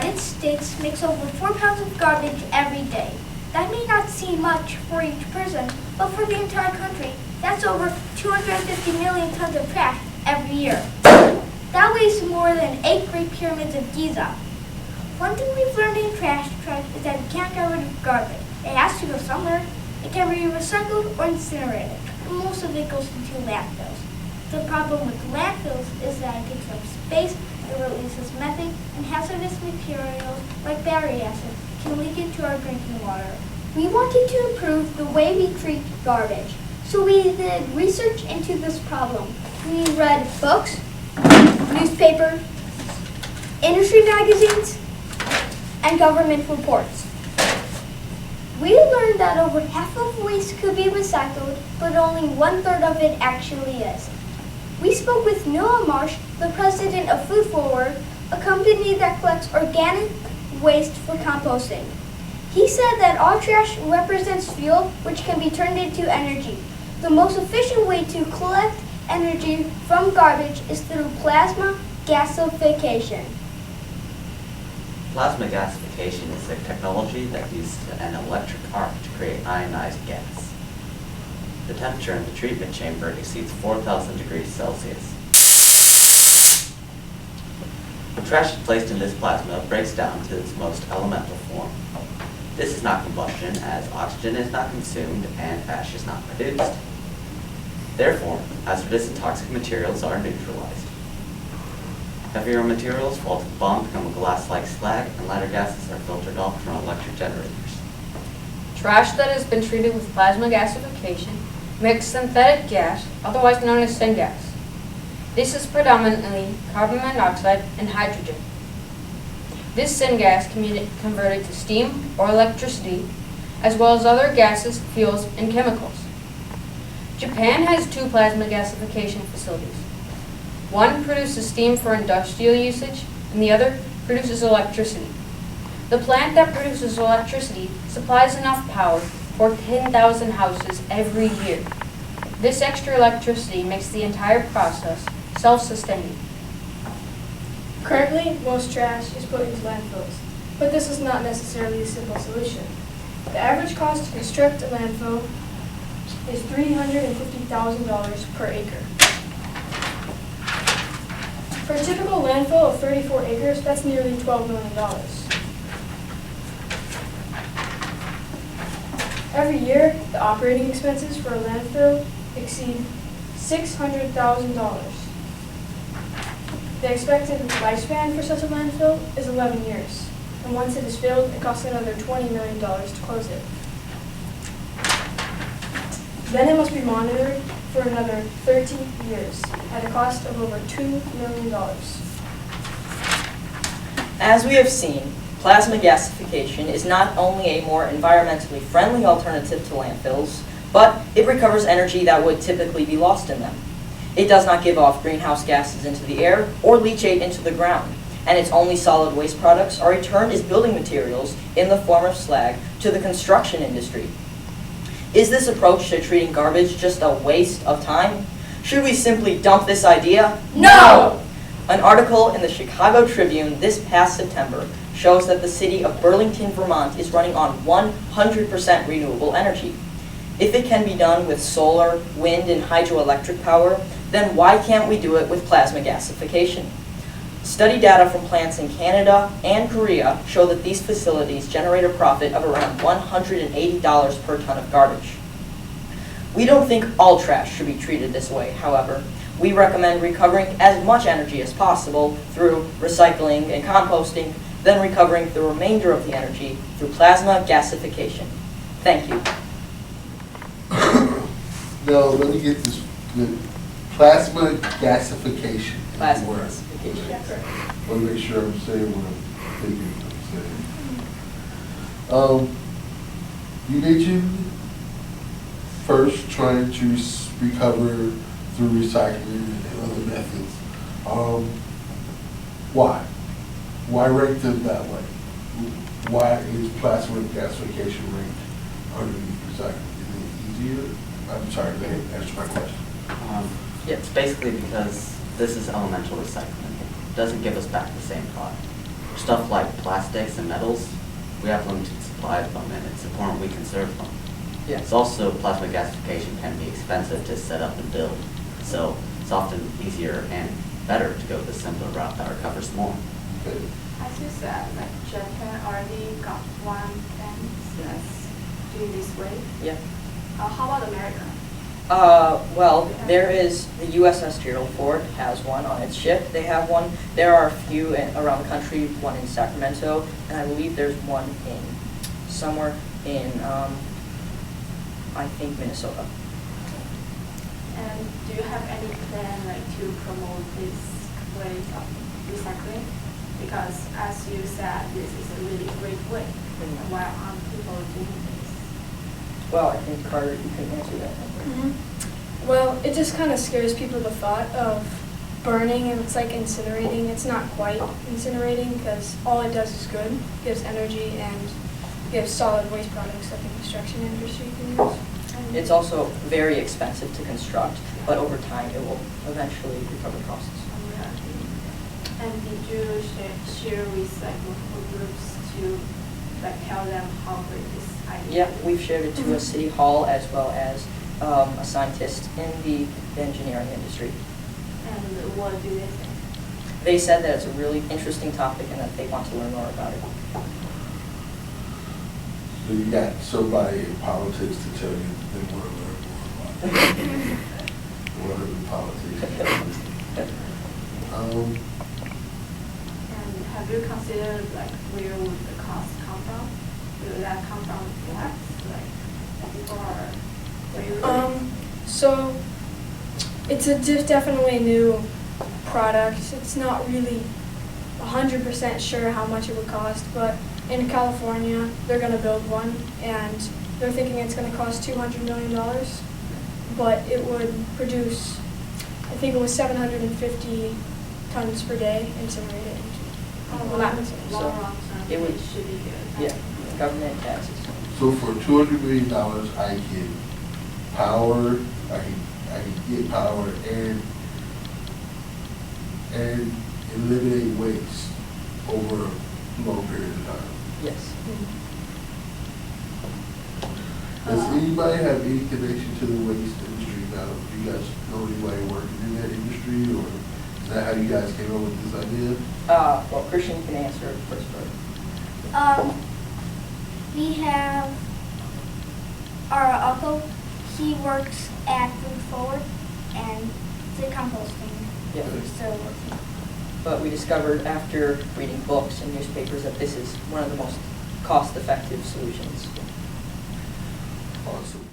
United States makes over 4 pounds of garbage every day. That may not seem much for each person, but for the entire country, that's over 250 million tons of trash every year. That weighs more than 8 Great Pyramids of Giza. One thing we've learned in trash is that we can't get rid of garbage. It has to go somewhere. It can be recycled or incinerated, and most of it goes into landfills. The problem with landfills is that it takes up space, it releases methane, and hazardous materials like battery acid can leak into our drinking water. We wanted to improve the way we treat garbage, so we did research into this problem. We read books, newspapers, industry magazines, and government reports. We learned that over half of waste could be recycled, but only 1/3 of it actually is. We spoke with Noah Marsh, the president of Food Forward, a company that collects organic waste for composting. He said that all trash represents fuel, which can be turned into energy. The most efficient way to collect energy from garbage is through plasma gasification. Plasma gasification is a technology that uses an electric arc to create ionized gas. The temperature in the treatment chamber exceeds 4,000 degrees Celsius. When trash is placed in this plasma, it breaks down to its most elemental form. This is not combustion, as oxygen is not consumed and ash is not produced. Therefore, hazardous and toxic materials are neutralized. Heavier materials fall to the bottom, become a glass-like slag, and lighter gases are filtered off from electric generators. Trash that has been treated with plasma gasification makes synthetic gas, otherwise known as syngas. This is predominantly carbon monoxide and hydrogen. This syngas can be converted to steam or electricity, as well as other gases, fuels, and chemicals. Japan has 2 plasma gasification facilities. One produces steam for industrial usage, and the other produces electricity. The plant that produces electricity supplies enough power for 10,000 houses every year. This extra electricity makes the entire process self-sustaining. Currently, most trash is put into landfills, but this is not necessarily a simple solution. The average cost to construct a landfill is $350,000 per acre. For a typical landfill of 34 acres, that's nearly $12 million. Every year, the operating expenses for a landfill exceed $600,000. The expected lifespan for such a landfill is 11 years, and once it is filled, it costs another $20 million to close it. Then it must be monitored for another 30 years at a cost of over $2 million. As we have seen, plasma gasification is not only a more environmentally friendly alternative to landfills, but it recovers energy that would typically be lost in them. It does not give off greenhouse gases into the air or leachate into the ground, and its only solid waste products are returned as building materials in the form of slag to the construction industry. Is this approach to treating garbage just a waste of time? Should we simply dump this idea? No! An article in the Chicago Tribune this past September shows that the city of Burlington, Vermont is running on 100% renewable energy. If it can be done with solar, wind, and hydroelectric power, then why can't we do it with plasma gasification? Study data from plants in Canada and Korea show that these facilities generate a profit of around $180 per ton of garbage. We don't think all trash should be treated this way, however. We recommend recovering as much energy as possible through recycling and composting, then recovering the remainder of the energy through plasma gasification. Thank you. Now, let me get this good. Plasma gasification. Plasma Word. gasification. Yeah, correct. I want to make sure I'm saying what I'm thinking I'm saying. You mentioned first trying to recover through recycling and other methods. Why? Why rank them that way? Why is plasma gasification ranked underneath recycling? Is it easier? I'm sorry, go ahead, answer my question. Yeah, it's basically because this is elemental recycling. It doesn't give us back the same product. For stuff like plastics and metals, we have limited supply of them, and it's important we conserve them. Yeah. It's also, plasma gasification can be expensive to set up and build, so it's often easier and better to go the simpler route that recovers more. Okay. As you said, like Japan already got one and that's doing this way. Yeah. How about America? Well, there is the USS Gerald Ford has one on its ship. They have one. There are a few around the country, one in Sacramento, and I believe there's one in somewhere in, I think, Minnesota. And do you have any plan like to promote this way of recycling? Because as you said, this is a really great way. And why aren't people doing this? Well, I think Carter, you can answer that. Well, it just kind of scares people, the thought of burning, and it's like incinerating. It's not quite incinerating because all it does is good. It gives energy and gives solid waste products that the construction industry can use. It's also very expensive to construct, but over time it will eventually recover costs. And did you share with like local groups to like tell them how great this idea Yep, is? we've shared it to a city hall as well as a scientist in the engineering industry. And what do they think? They said that it's a really interesting topic and that they want to learn more about it. So you got somebody in politics to tell you they want to learn more about it. One of the politicians. And have you considered like where would the cost come from? Will that come from tax, like, or where would So it's a definitely a new product. It's not really 100% sure how much it would cost, but in California, they're going to build one, and they're thinking it's going to cost $200 million, but it would produce, I think it was 750 tons per day incinerated. Well, not incinerated, long so run term, it would- it should be good. Yeah, government taxes. So for $200 million, I can power, I can get power and eliminate waste over a long period of time. Yes. Does anybody have any connection to the waste industry now? Do you guys know anybody working in that industry, or is that how you guys came up with this idea? Well, Christian can answer it first. We have our uncle. He works at Food Forward, and the composting. Yeah. We're still working. But we discovered after reading books and newspapers that this is one of the most cost-effective solutions. Awesome.